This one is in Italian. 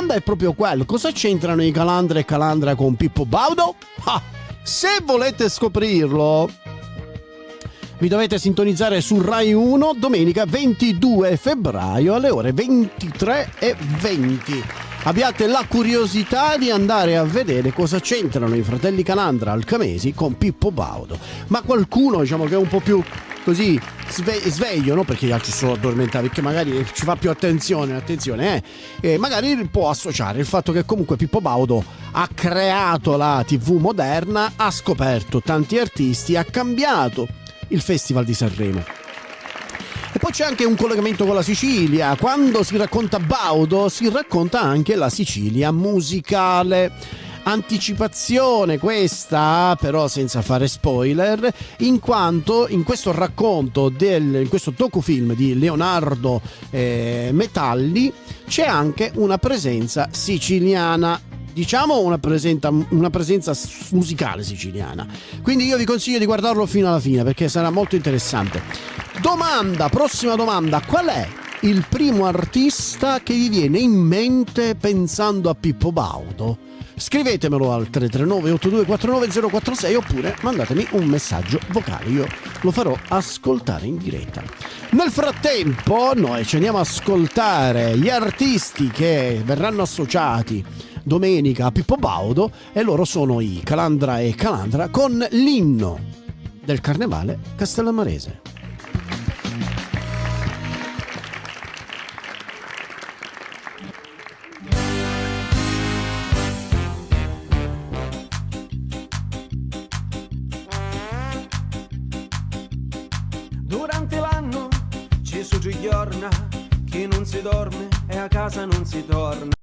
domanda è proprio quella: cosa c'entrano i Calandra e Calandra con Pippo Baudo? Se volete scoprirlo, vi dovete sintonizzare su Rai 1 domenica 22 febbraio alle ore 23:20. Abbiate la curiosità di andare a vedere cosa c'entrano i fratelli Calandra Alcamesi con Pippo Baudo. Ma qualcuno, diciamo, che è un po' più così sveglio, no? Perché gli altri sono addormentati, perché magari ci fa più attenzione, e magari può associare il fatto che comunque Pippo Baudo ha creato la TV moderna, ha scoperto tanti artisti, ha cambiato il Festival di Sanremo. E poi c'è anche un collegamento con la Sicilia. Quando si racconta Baudo si racconta anche la Sicilia musicale. Anticipazione questa, però senza fare spoiler, in quanto in questo racconto in questo docufilm di Leonardo Metalli c'è anche una presenza siciliana, diciamo una presenza musicale siciliana. Quindi io vi consiglio di guardarlo fino alla fine perché sarà molto interessante. Prossima domanda: qual è il primo artista che vi viene in mente pensando a Pippo Baudo? Scrivetemelo al 339 8249 046 oppure mandatemi un messaggio vocale, io lo farò ascoltare in diretta. Nel frattempo noi ci andiamo a ascoltare gli artisti che verranno associati domenica a Pippo Baudo, e loro sono i Calandra e Calandra con l'inno del carnevale castellamarese. Durante l'anno ci sono giorni che non si dorme e a casa non si torna.